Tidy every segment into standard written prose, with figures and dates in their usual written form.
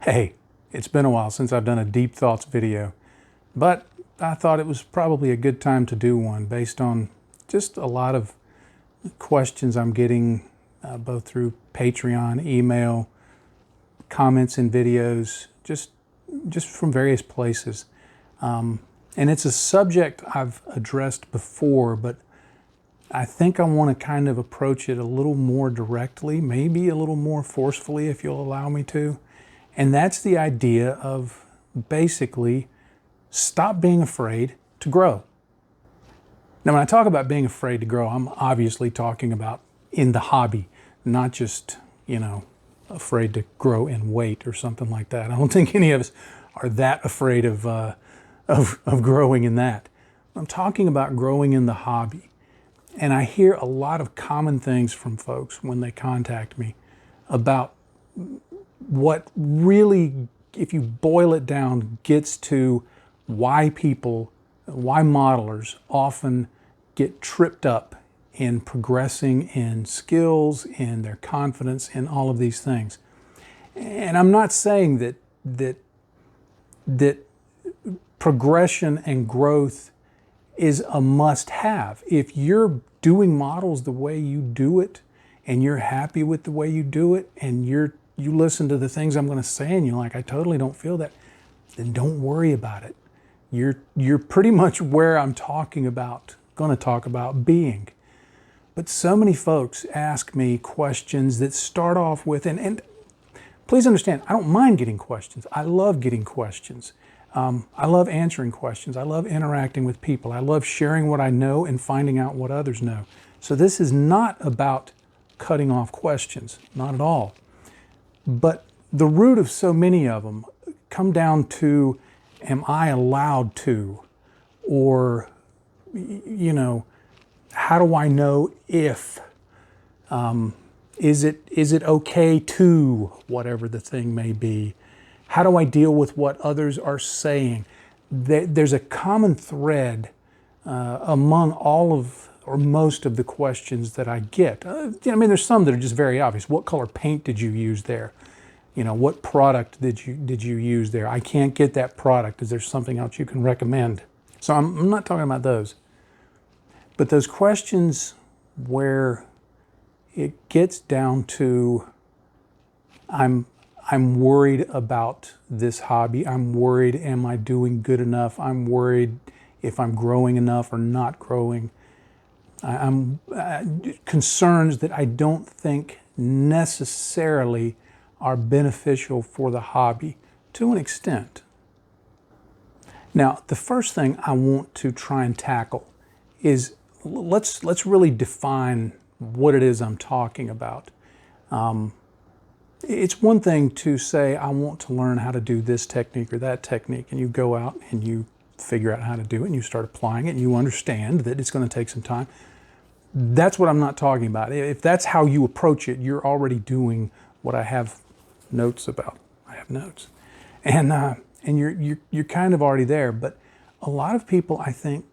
Hey, it's been a while since I've done a Deep Thoughts video, but I thought it was probably a good time to do one based on just a lot of questions I'm getting both through Patreon, email, comments in videos, just from various places. And it's a subject I've addressed before, but I think I want to kind of approach it a little more directly, maybe a little more forcefully if you'll allow me to. And that's the idea of basically stop being afraid to grow. Now, when I talk about being afraid to grow, I'm obviously talking about in the hobby, not just, afraid to grow in weight or something like that. I don't think any of us are that afraid of growing in that. I'm talking about growing in the hobby. And I hear a lot of common things from folks when they contact me about what really, if you boil it down, gets to why modelers often get tripped up in progressing in skills, in their confidence, in all of these things. And I'm not saying that progression and growth is a must-have. If you're doing models the way you do it, and you're happy with the way you do it, and you listen to the things I'm going to say, and you're like, I totally don't feel that, then don't worry about it. You're pretty much where I'm going to talk about being. But so many folks ask me questions that start off with, and please understand, I don't mind getting questions. I love getting questions. I love answering questions. I love interacting with people. I love sharing what I know and finding out what others know. So this is not about cutting off questions, not at all. But the root of so many of them come down to, am I allowed to? Or, how do I know if? Is it okay to, whatever the thing may be? How do I deal with what others are saying? There's a common thread among all of, or most of the questions that I get. There's some that are just very obvious. What color paint did you use there? What product did you use there? I can't get that product. Is there something else you can recommend? So I'm not talking about those. But those questions where it gets down to, I'm worried about this hobby. I'm worried, am I doing good enough? I'm worried if I'm growing enough or not growing. I'm concerns that I don't think necessarily are beneficial for the hobby to an extent. Now, the first thing I want to try and tackle is let's really define what it is I'm talking about. It's one thing to say, I want to learn how to do this technique or that technique, and you go out and you figure out how to do it and you start applying it and you understand that it's going to take some time. That's what I'm not talking about. If that's how you approach it, you're already doing what I have notes about. I have notes. And you're kind of already there. But a lot of people, I think,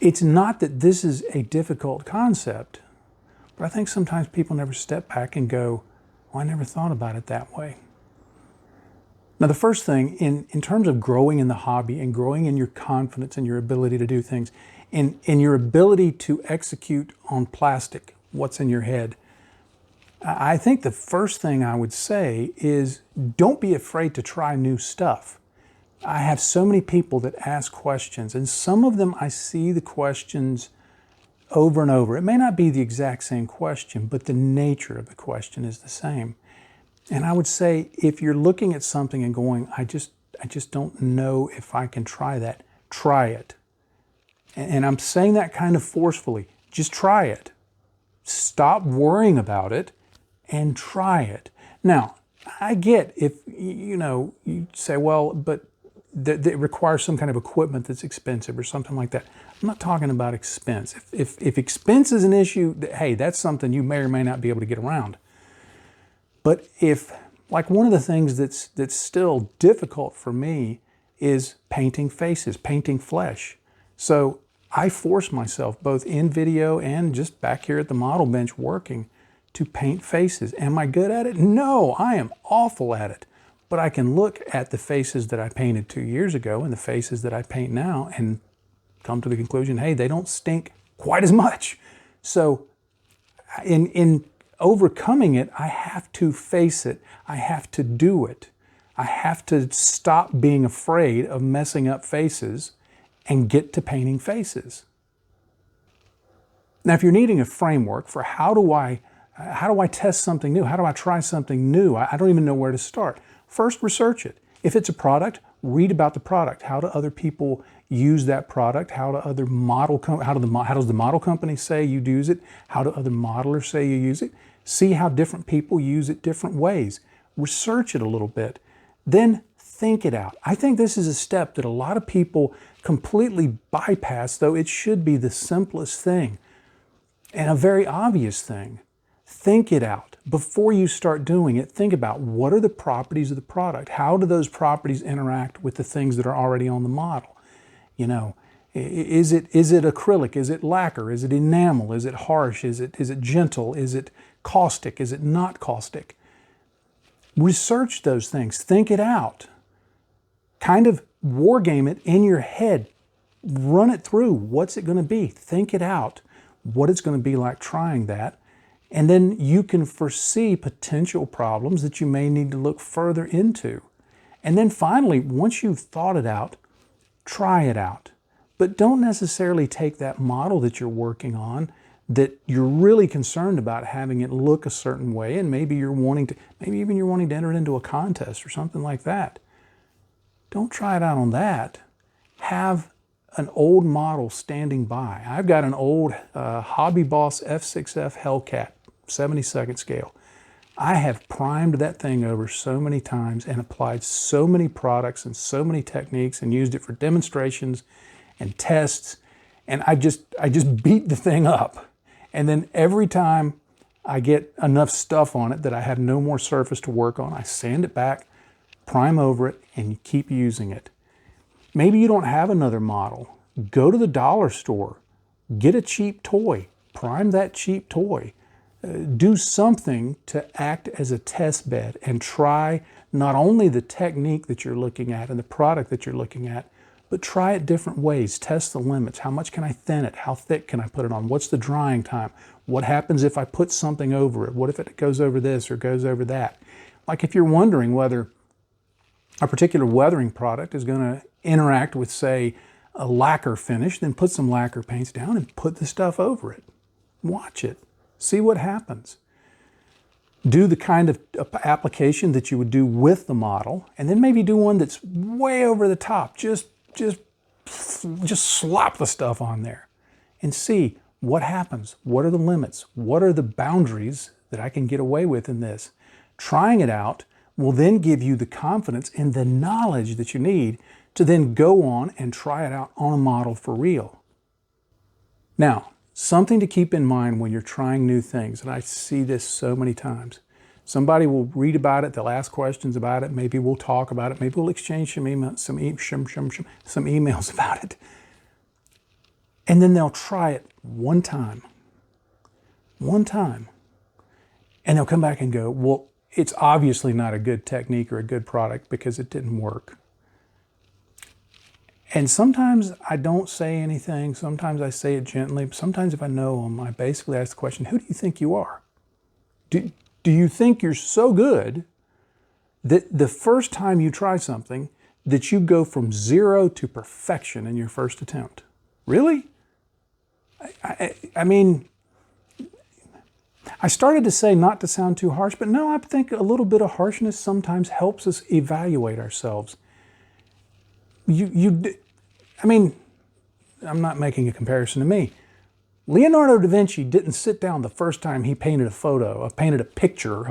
it's not that this is a difficult concept, but I think sometimes people never step back and go, well, I never thought about it that way. Now, the first thing, in terms of growing in the hobby and growing in your confidence and your ability to do things, in your ability to execute on plastic, what's in your head, I think the first thing I would say is don't be afraid to try new stuff. I have so many people that ask questions, and some of them I see the questions over and over. It may not be the exact same question, but the nature of the question is the same. And I would say, if you're looking at something and going, I just don't know if I can try that, try it. And I'm saying that kind of forcefully. Just try it. Stop worrying about it and try it. Now, I get if, you say, well, but that requires some kind of equipment that's expensive or something like that. I'm not talking about expense. If expense is an issue, hey, that's something you may or may not be able to get around. But like one of the things that's still difficult for me is painting faces, painting flesh. So I force myself, both in video and just back here at the model bench working, to paint faces. Am I good at it? No, I am awful at it. but I can look at the faces that I painted 2 years ago and the faces that I paint now and come to the conclusion, hey, they don't stink quite as much. So in overcoming it, I have to face it. I have to do it. I have to stop being afraid of messing up faces and get to painting faces. Now, if you're needing a framework for how do I test something new? How do I try something new? I don't even know where to start. First, research it. If it's a product, read about the product. How do other people use that product? How does the model company say you use it? How do other modelers say you use it? See how different people use it different ways. Research it a little bit. Then think it out. I think this is a step that a lot of people completely bypass, though it should be the simplest thing and a very obvious thing. Think it out. Before you start doing it, think about what are the properties of the product? How do those properties interact with the things that are already on the model? You know, is it acrylic? Is it lacquer? Is it enamel? Is it harsh? Is it gentle? Is it caustic? Is it not caustic? Research those things. Think it out. Kind of war game it in your head. Run it through. What's it going to be? Think it out. What it's going to be like trying that. And then you can foresee potential problems that you may need to look further into. And then finally, once you've thought it out, try it out. But don't necessarily take that model that you're working on, that you're really concerned about having it look a certain way, and maybe you're wanting to enter it into a contest or something like that. Don't try it out on that. Have an old model standing by. I've got an old Hobby Boss F6F Hellcat, 72nd scale. I have primed that thing over so many times and applied so many products and so many techniques and used it for demonstrations and tests, and I just beat the thing up. And then every time I get enough stuff on it that I have no more surface to work on, I sand it back, prime over it, and you keep using it. Maybe you don't have another model. Go to the dollar store, get a cheap toy, prime that cheap toy. Do something to act as a test bed and try not only the technique that you're looking at and the product that you're looking at, but try it different ways. Test the limits. How much can I thin it? How thick can I put it on? What's the drying time? What happens if I put something over it? What if it goes over this or goes over that? Like if you're wondering whether a particular weathering product is going to interact with, say, a lacquer finish, then put some lacquer paints down and put the stuff over it. Watch it. See what happens. Do the kind of application that you would do with the model, and then maybe do one that's way over the top. Just slop the stuff on there and see what happens. What are the limits? What are the boundaries that I can get away with in this? Trying it out will then give you the confidence and the knowledge that you need to then go on and try it out on a model for real. Now, something to keep in mind when you're trying new things, and I see this so many times. Somebody will read about it, they'll ask questions about it, maybe we'll talk about it, maybe we'll exchange some emails about it. And then they'll try it one time, and they'll come back and go, well, it's obviously not a good technique or a good product because it didn't work. And sometimes I don't say anything, sometimes I say it gently, sometimes if I know them, I basically ask the question, who do you think you are? Do you think you're so good that the first time you try something, that you go from 0 to perfection in your first attempt? Really? I mean, I started to say not to sound too harsh, but no, I think a little bit of harshness sometimes helps us evaluate ourselves. I mean, I'm not making a comparison to me. Leonardo da Vinci didn't sit down the first time he painted a picture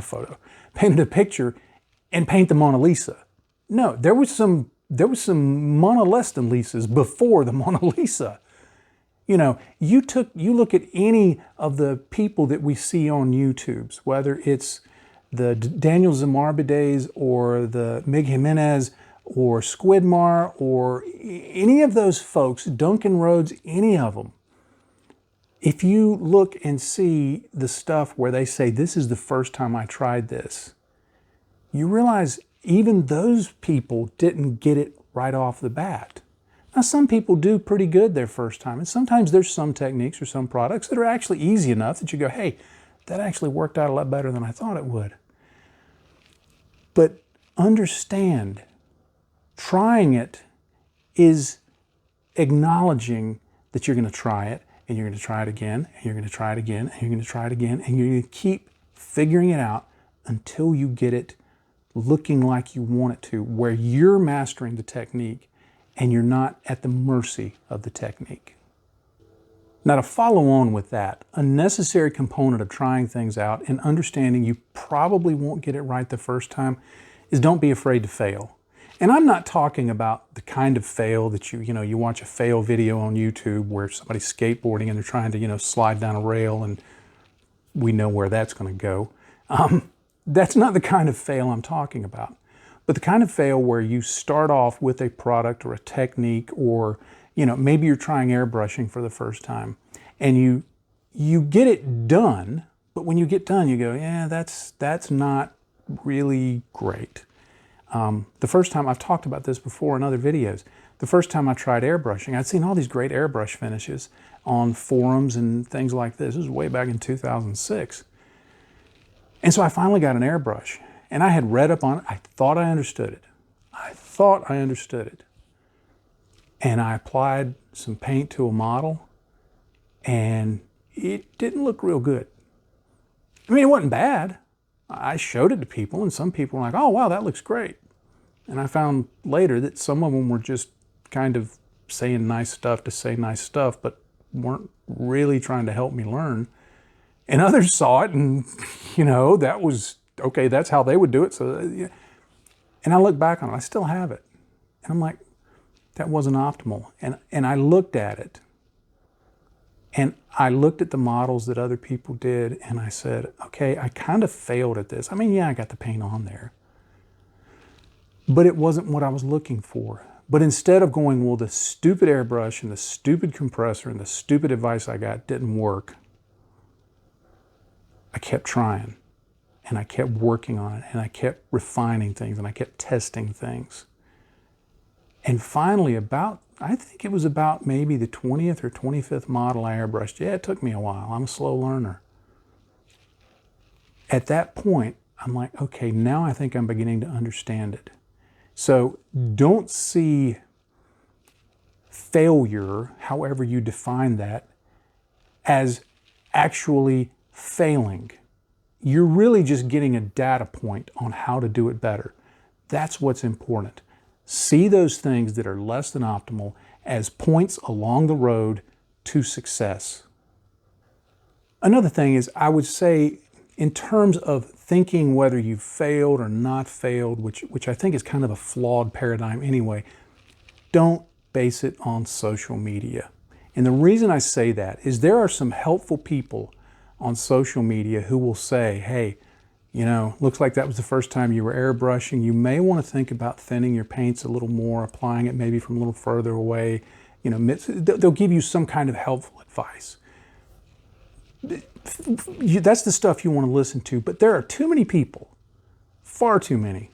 and paint the Mona Lisa. No, there was some Mona Lisas before the Mona Lisa. You know, you look at any of the people that we see on YouTubes, whether it's the Daniel Zamarbides or the Mig Jimenez or Squidmar or any of those folks, Duncan Rhodes, any of them. If you look and see the stuff where they say, this is the first time I tried this, you realize even those people didn't get it right off the bat. Now, some people do pretty good their first time, and sometimes there's some techniques or some products that are actually easy enough that you go, hey, that actually worked out a lot better than I thought it would. But understand, trying it is acknowledging that you're going to try it, and you're going to try it again, and you're going to try it again, and you're going to try it again, and you're going to keep figuring it out until you get it looking like you want it to, where you're mastering the technique and you're not at the mercy of the technique. Now, to follow on with that, a necessary component of trying things out and understanding you probably won't get it right the first time is don't be afraid to fail. And I'm not talking about the kind of fail that you watch a fail video on YouTube where somebody's skateboarding and they're trying to, slide down a rail, and we know where that's going to go. That's not the kind of fail I'm talking about. But the kind of fail where you start off with a product or a technique, or maybe you're trying airbrushing for the first time, and you get it done, but when you get done you go, yeah, that's not really great. The first time, I've talked about this before in other videos, the first time I tried airbrushing, I'd seen all these great airbrush finishes on forums and things like this. This was way back in 2006. And so I finally got an airbrush, and I had read up on it. I thought I understood it. And I applied some paint to a model, and it didn't look real good. I mean, it wasn't bad. I showed it to people, and some people were like, oh, wow, that looks great. And I found later that some of them were just kind of saying nice stuff to say nice stuff, but weren't really trying to help me learn. And others saw it, and, that was, okay, that's how they would do it. So, and I look back on it, I still have it. And I'm like, that wasn't optimal. And I looked at it, and I looked at the models that other people did, and I said, okay, I kind of failed at this. I mean, yeah, I got the paint on there, but it wasn't what I was looking for. But instead of going, well, the stupid airbrush and the stupid compressor and the stupid advice I got didn't work, I kept trying, and I kept working on it, and I kept refining things, and I kept testing things. And finally, I think it was about maybe the 20th or 25th model I airbrushed. Yeah, it took me a while. I'm a slow learner. At that point, I'm like, okay, now I think I'm beginning to understand it. So don't see failure, however you define that, as actually failing. You're really just getting a data point on how to do it better. That's what's important. See those things that are less than optimal as points along the road to success. Another thing is, I would say, in terms of thinking whether you've failed or not failed, which I think is kind of a flawed paradigm anyway, don't base it on social media. And the reason I say that is there are some helpful people on social media who will say, hey, looks like that was the first time you were airbrushing. You may want to think about thinning your paints a little more, applying it maybe from a little further away. They'll give you some kind of helpful advice. That's the stuff you want to listen to, but there are too many people, far too many,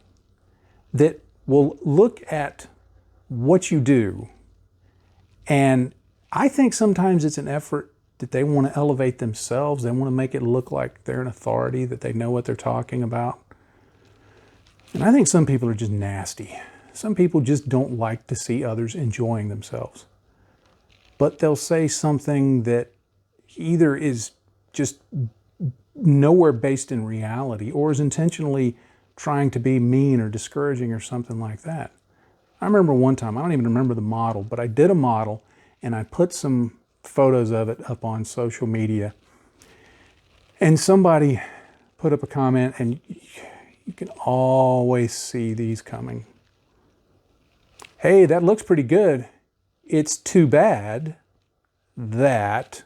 that will look at what you do, and I think sometimes it's an effort that they want to elevate themselves. They want to make it look like they're an authority, that they know what they're talking about. And I think some people are just nasty. Some people just don't like to see others enjoying themselves. But they'll say something that either is just nowhere based in reality, or is intentionally trying to be mean or discouraging or something like that. I remember one time, I don't even remember the model, but I did a model and I put some photos of it up on social media, and somebody put up a comment, and you can always see these coming. Hey, that looks pretty good. It's too bad that,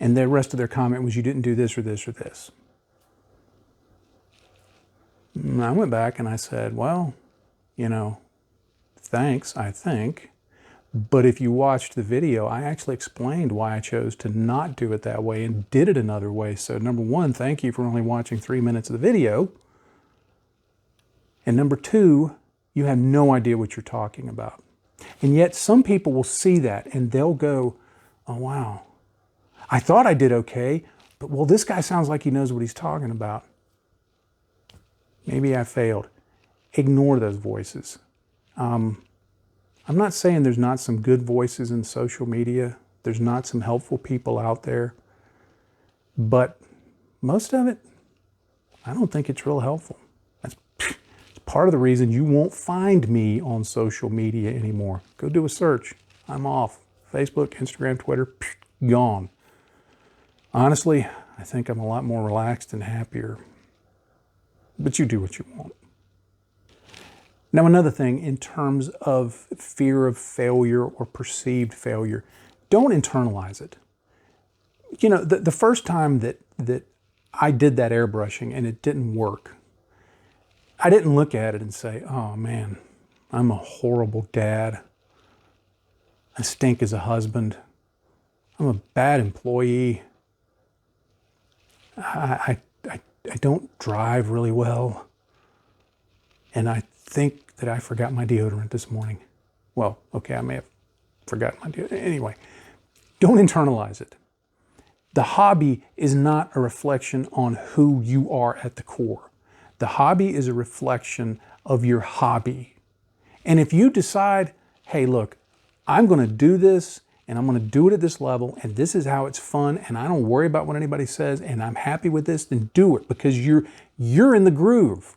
and the rest of their comment was, you didn't do this or this or this. And I went back and I said, well, thanks, I think. But if you watched the video, I actually explained why I chose to not do it that way and did it another way. So number one, thank you for only watching 3 minutes of the video. And number two, you have no idea what you're talking about. And yet some people will see that and they'll go, oh wow, I thought I did okay, but well, this guy sounds like he knows what he's talking about. Maybe I failed. Ignore those voices. I'm not saying there's not some good voices in social media. There's not some helpful people out there. But most of it, I don't think it's real helpful. That's part of the reason you won't find me on social media anymore. Go do a search. I'm off. Facebook, Instagram, Twitter, gone. Honestly, I think I'm a lot more relaxed and happier. But you do what you want. Now, another thing in terms of fear of failure or perceived failure, don't internalize it. You know, the first time that I did that airbrushing and it didn't work, I didn't look at it and say, oh man, I'm a horrible dad. I stink as a husband. I'm a bad employee. I don't drive really well. And I think that I forgot my deodorant this morning. Well, okay, I may have forgotten my deodorant. Anyway, don't internalize it. The hobby is not a reflection on who you are at the core. The hobby is a reflection of your hobby. And if you decide, hey, look, I'm going to do this and I'm going to do it at this level and this is how it's fun and I don't worry about what anybody says and I'm happy with this, then do it because you're in the groove.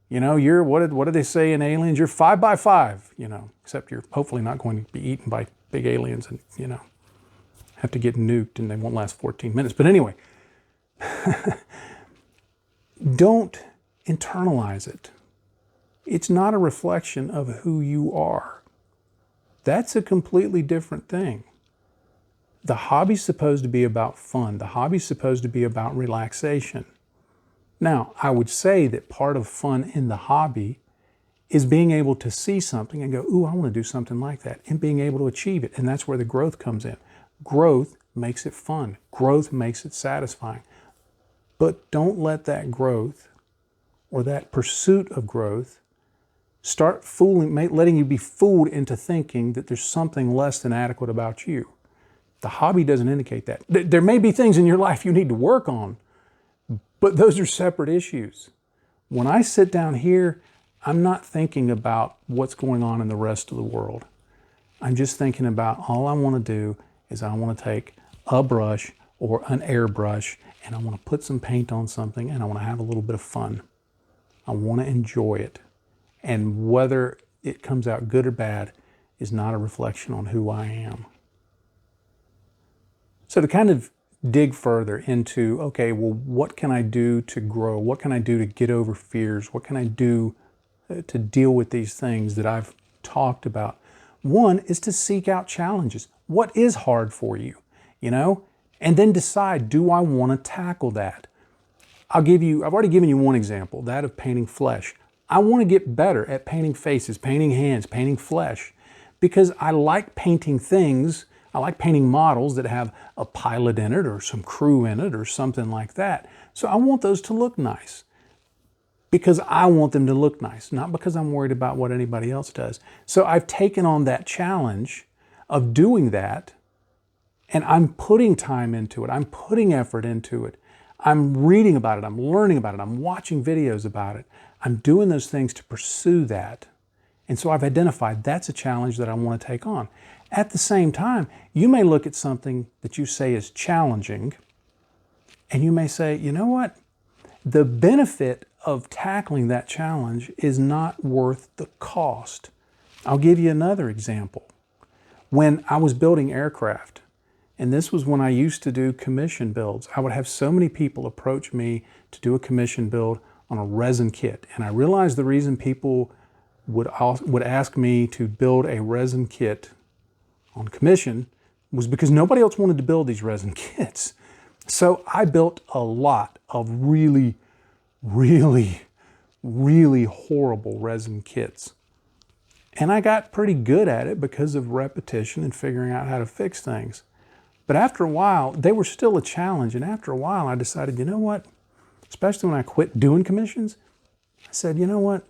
You know, you're, what do they say in Aliens? You're 5x5, you know, except you're hopefully not going to be eaten by big aliens and, you know, have to get nuked and they won't last 14 minutes. But anyway, don't internalize it. It's not a reflection of who you are. That's a completely different thing. The hobby's supposed to be about fun. The hobby's supposed to be about relaxation. Now, I would say that part of fun in the hobby is being able to see something and go, ooh, I want to do something like that, and being able to achieve it. And that's where the growth comes in. Growth makes it fun. Growth makes it satisfying. But don't let that growth or that pursuit of growth start letting you be fooled into thinking that there's something less than adequate about you. The hobby doesn't indicate that. There may be things in your life you need to work on, but those are separate issues. When I sit down here, I'm not thinking about what's going on in the rest of the world. I'm just thinking about all I want to do is I want to take a brush or an airbrush and I want to put some paint on something and I want to have a little bit of fun. I want to enjoy it. And whether it comes out good or bad is not a reflection on who I am. So to kind of dig further into, okay, well, what can I do to grow? What can I do to get over fears? What can I do to deal with these things that I've talked about? One is to seek out challenges. What is hard for you, you know? And then decide, do I want to tackle that? I've already given you one example, that of painting flesh. I want to get better at painting faces, painting hands, painting flesh, because I like painting things. I like painting models that have a pilot in it or some crew in it or something like that. So I want those to look nice because I want them to look nice, not because I'm worried about what anybody else does. So I've taken on that challenge of doing that, and I'm putting time into it. I'm putting effort into it. I'm reading about it. I'm learning about it. I'm watching videos about it. I'm doing those things to pursue that. And so I've identified that's a challenge that I want to take on. At the same time, you may look at something that you say is challenging, and you may say, you know what? The benefit of tackling that challenge is not worth the cost. I'll give you another example. When I was building aircraft, and this was when I used to do commission builds, I would have so many people approach me to do a commission build on a resin kit. And I realized the reason people would ask me to build a resin kit on commission was because nobody else wanted to build these resin kits. So I built a lot of really, really, really horrible resin kits. And I got pretty good at it because of repetition and figuring out how to fix things. But after a while, they were still a challenge. And after a while, I decided, you know what? Especially when I quit doing commissions, I said, you know what?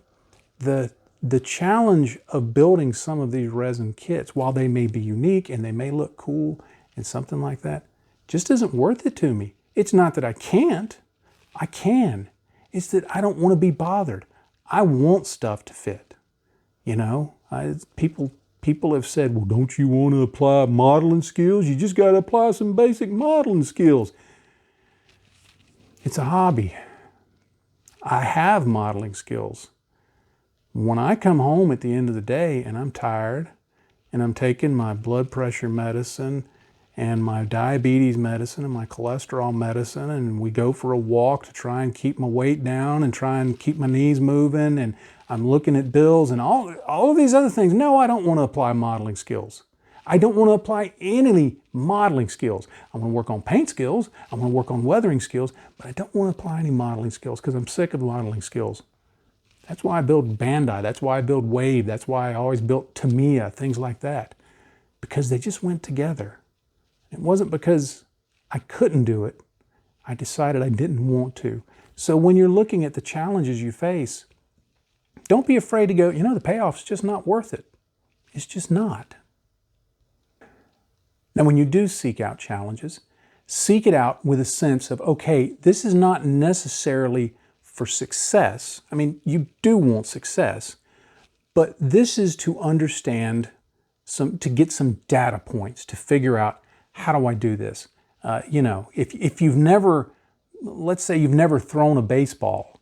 the challenge of building some of these resin kits, while they may be unique and they may look cool and something like that, just isn't worth it to me. It's not that I can't. I can. It's that I don't want to be bothered. I want stuff to fit. You know, people have said, well, don't you want to apply modeling skills? You just got to apply some basic modeling skills. It's a hobby. I have modeling skills. When I come home at the end of the day and I'm tired and I'm taking my blood pressure medicine and my diabetes medicine and my cholesterol medicine, and we go for a walk to try and keep my weight down and try and keep my knees moving, and I'm looking at bills and all of these other things. No, I don't want to apply modeling skills. I don't want to apply any modeling skills. I want to work on paint skills. I want to work on weathering skills, but I don't want to apply any modeling skills because I'm sick of modeling skills. That's why I build Bandai. That's why I build Wave. That's why I always built Tamiya, things like that, because they just went together. It wasn't because I couldn't do it. I decided I didn't want to. So when you're looking at the challenges you face, don't be afraid to go, you know, the payoff's just not worth it. It's just not. Now, when you do seek out challenges, seek it out with a sense of, okay, this is not necessarily for success. I mean, you do want success, but this is to understand to get some data points to figure out, how do I do this? You know, if you've never, let's say you've never thrown a baseball,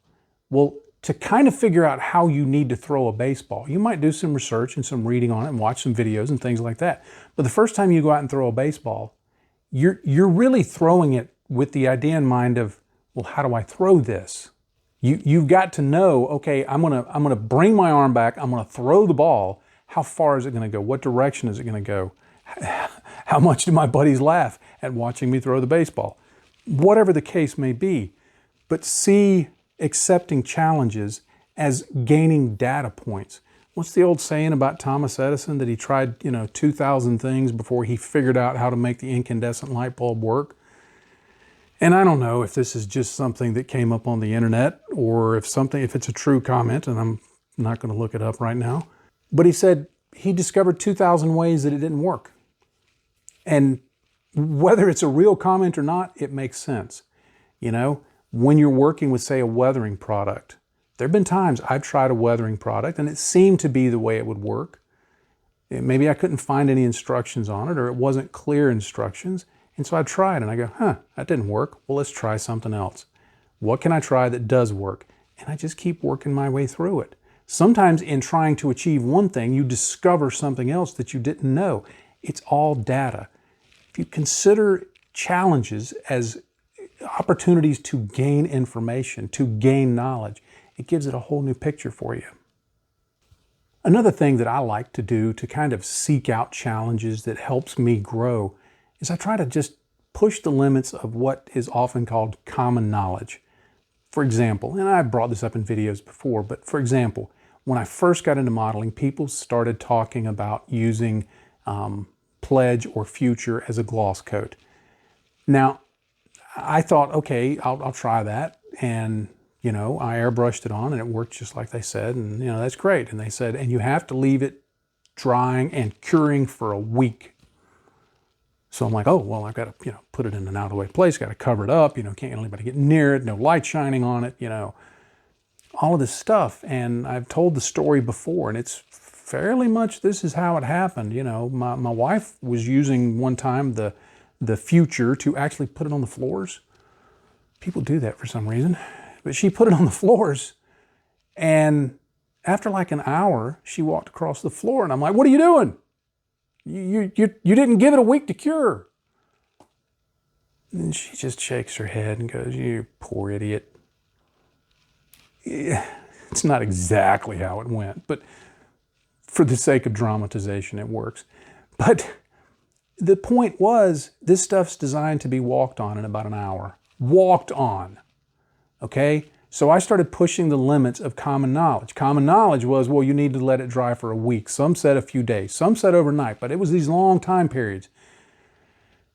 well, to kind of figure out how you need to throw a baseball, you might do some research and some reading on it and watch some videos and things like that. But the first time you go out and throw a baseball, you're really throwing it with the idea in mind of, well, how do I throw this? You've got to know, okay, I'm gonna bring my arm back, I'm gonna throw the ball. How far is it gonna go? What direction is it gonna go? How much do my buddies laugh at watching me throw the baseball? Whatever the case may be, but see accepting challenges as gaining data points. What's the old saying about Thomas Edison, that he tried, 2,000 things before he figured out how to make the incandescent light bulb work? And I don't know if this is just something that came up on the internet or if it's a true comment, and I'm not going to look it up right now. But he said he discovered 2,000 ways that it didn't work. And whether it's a real comment or not, it makes sense. When you're working with, say, a weathering product, there have been times I've tried a weathering product and it seemed to be the way it would work. Maybe I couldn't find any instructions on it, or it wasn't clear instructions. And so I tried and I go, that didn't work. Well, let's try something else. What can I try that does work? And I just keep working my way through it. Sometimes in trying to achieve one thing, you discover something else that you didn't know. It's all data. If you consider challenges as opportunities to gain information, to gain knowledge, it gives it a whole new picture for you. Another thing that I like to do to kind of seek out challenges that helps me grow is I try to just push the limits of what is often called common knowledge. For example, and I've brought this up in videos before, but for example, when I first got into modeling, people started talking about using Pledge or Future as a gloss coat. Now, I thought, okay, I'll try that. And, I airbrushed it on and it worked just like they said. And, that's great. And they said, and you have to leave it drying and curing for a week. So I'm like, oh, well, I've got to, put it in an out-of-the-way place, got to cover it up, can't get anybody get near it, no light shining on it, all of this stuff. And I've told the story before, and it's fairly much this is how it happened. My wife was using one time the Future to actually put it on the floors. People do that for some reason. But she put it on the floors, and after like an hour, she walked across the floor, and I'm like, what are you doing? You didn't give it a week to cure. And she just shakes her head and goes, you poor idiot. Yeah, it's not exactly how it went, but for the sake of dramatization, it works. But the point was, this stuff's designed to be walked on in about an hour. Walked on, okay? So I started pushing the limits of common knowledge. Common knowledge was, well, you need to let it dry for a week. Some said a few days, some said overnight, but it was these long time periods.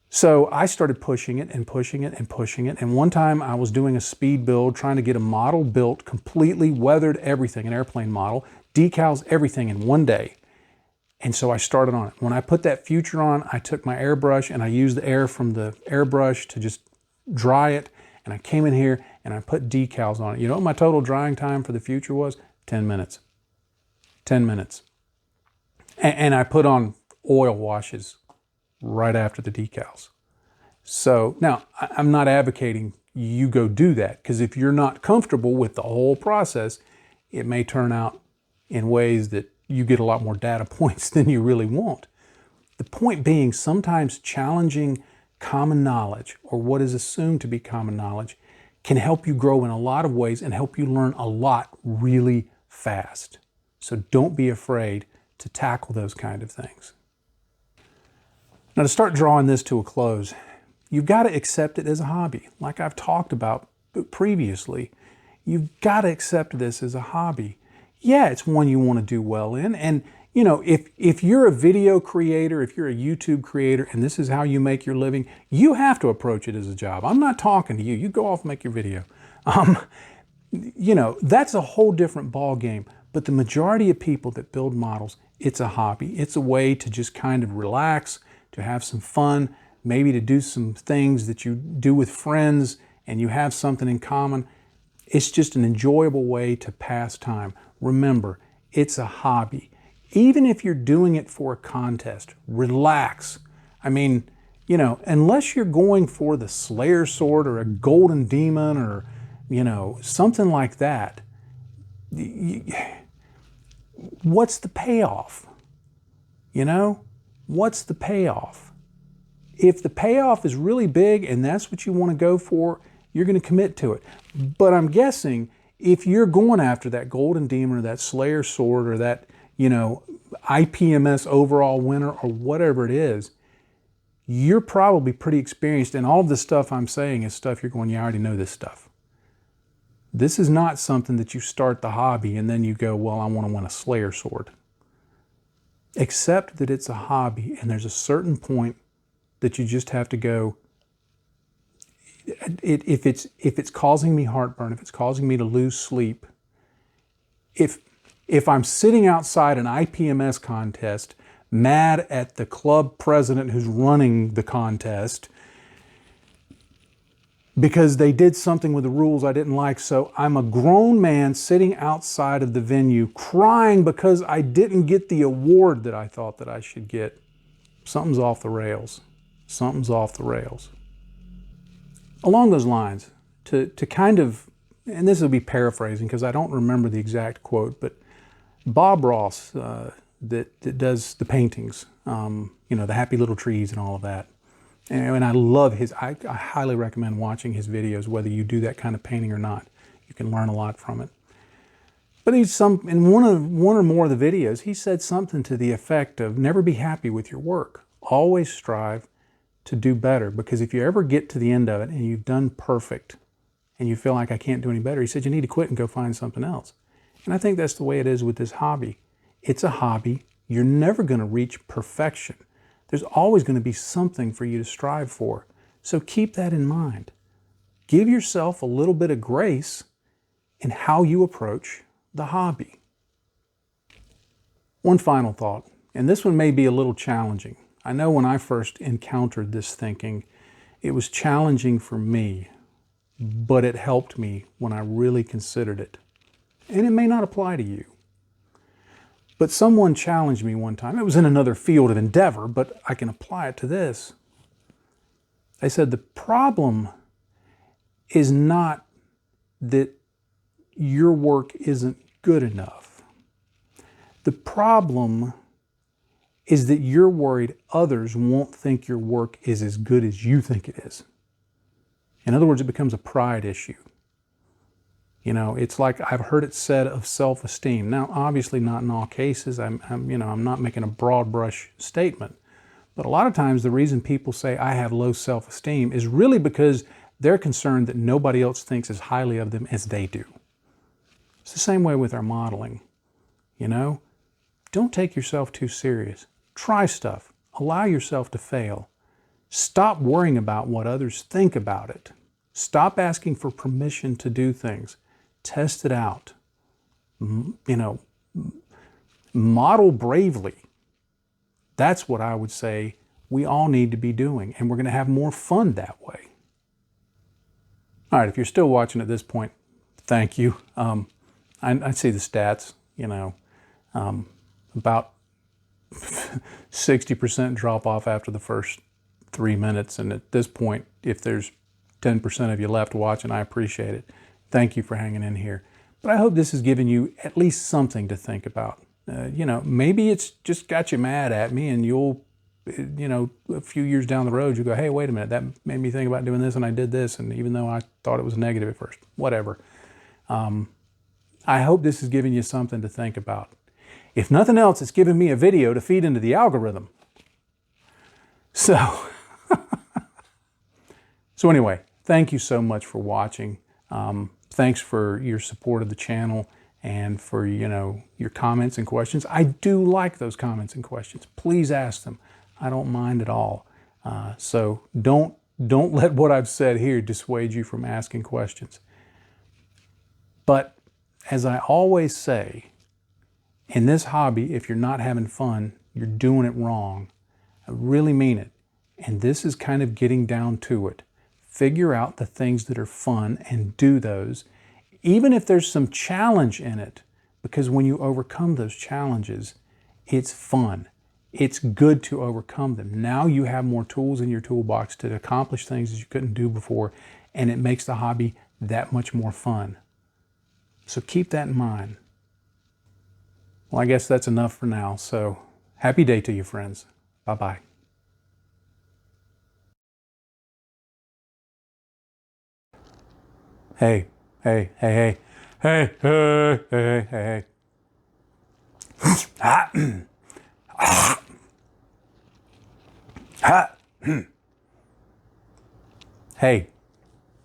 So I started pushing it and pushing it and pushing it. And one time I was doing a speed build, trying to get a model built, completely weathered everything, an airplane model, decals, everything in one day. And so I started on it. When I put that Future on, I took my airbrush and I used the air from the airbrush to just dry it. And I came in here and I put decals on it. You know what my total drying time for the Future was? 10 minutes. 10 minutes. And I put on oil washes right after the decals. So now I'm not advocating you go do that, because if you're not comfortable with the whole process, it may turn out in ways that you get a lot more data points than you really want. The point being, sometimes challenging common knowledge, or what is assumed to be common knowledge, can help you grow in a lot of ways and help you learn a lot really fast. So don't be afraid to tackle those kind of things. Now, to start drawing this to a close, you've got to accept it as a hobby. Like I've talked about previously, you've got to accept this as a hobby. Yeah, it's one you want to do well in. And, you know, if you're a video creator, if you're a YouTube creator, and this is how you make your living, you have to approach it as a job. I'm not talking to you. You go off and make your video. You know, that's a whole different ball game. But the majority of people that build models, it's a hobby. It's a way to just kind of relax, to have some fun, maybe to do some things that you do with friends and you have something in common. It's just an enjoyable way to pass time. Remember, it's a hobby. Even if you're doing it for a contest, relax. I mean, you know, unless you're going for the Slayer sword or a golden demon or, you know, something like that, what's the payoff? You know? What's the payoff? If the payoff is really big and that's what you want to go for, you're going to commit to it. But I'm guessing if you're going after that golden demon or that Slayer sword or that, you know, IPMS overall winner or whatever it is, you're probably pretty experienced. And all of the stuff I'm saying is stuff you're going, yeah, I already know this stuff. This is not something that you start the hobby and then you go, well, I want to win a Slayer sword. Accept that it's a hobby, and there's a certain point that you just have to go, if it's causing me heartburn, if it's causing me to lose sleep, if I'm sitting outside an IPMS contest, mad at the club president who's running the contest because they did something with the rules I didn't like, so I'm a grown man sitting outside of the venue crying because I didn't get the award that I thought that I should get, something's off the rails. Something's off the rails. Along those lines, to kind of, and this will be paraphrasing because I don't remember the exact quote, but Bob Ross, that does the paintings, you know, the happy little trees and all of that. And I love I highly recommend watching his videos, whether you do that kind of painting or not. You can learn a lot from it. But in one or more of the videos, he said something to the effect of, never be happy with your work. Always strive to do better, because if you ever get to the end of it and you've done perfect and you feel like I can't do any better, he said you need to quit and go find something else. And I think that's the way it is with this hobby. It's a hobby. You're never going to reach perfection. There's always going to be something for you to strive for. So keep that in mind. Give yourself a little bit of grace in how you approach the hobby. One final thought, and this one may be a little challenging. I know when I first encountered this thinking, it was challenging for me, but it helped me when I really considered it. And it may not apply to you. But someone challenged me one time. It was in another field of endeavor, but I can apply it to this. They said the problem is not that your work isn't good enough. The problem is that you're worried others won't think your work is as good as you think it is. In other words, it becomes a pride issue. You know, it's like I've heard it said of self-esteem. Now, obviously not in all cases. I'm not making a broad brush statement. But a lot of times the reason people say I have low self-esteem is really because they're concerned that nobody else thinks as highly of them as they do. It's the same way with our modeling. You know, don't take yourself too serious. Try stuff. Allow yourself to fail. Stop worrying about what others think about it. Stop asking for permission to do things. Test it out. Model bravely. That's what I would say we all need to be doing, and we're going to have more fun that way. All right, if you're still watching at this point, thank you. I see the stats, about 60% drop off after the first 3 minutes. And at this point, if there's 10% of you left watching, I appreciate it. Thank you for hanging in here. But I hope this has given you at least something to think about. Maybe it's just got you mad at me, and you'll, a few years down the road, you go, hey, wait a minute, that made me think about doing this, and I did this, and even though I thought it was negative at first, whatever. I hope this has given you something to think about. If nothing else, it's given me a video to feed into the algorithm. So anyway, thank you so much for watching. Thanks for your support of the channel and for, your comments and questions. I do like those comments and questions. Please ask them. I don't mind at all. So don't let what I've said here dissuade you from asking questions. But as I always say, in this hobby, if you're not having fun, you're doing it wrong. I really mean it. And this is kind of getting down to it. Figure out the things that are fun and do those, even if there's some challenge in it, because when you overcome those challenges, it's fun. It's good to overcome them. Now you have more tools in your toolbox to accomplish things that you couldn't do before, and it makes the hobby that much more fun. So keep that in mind. Well, I guess that's enough for now. So happy day to you, friends. Bye-bye. Hey, hey, hey, hey, hey, hey, hey, hey, hey. Hey.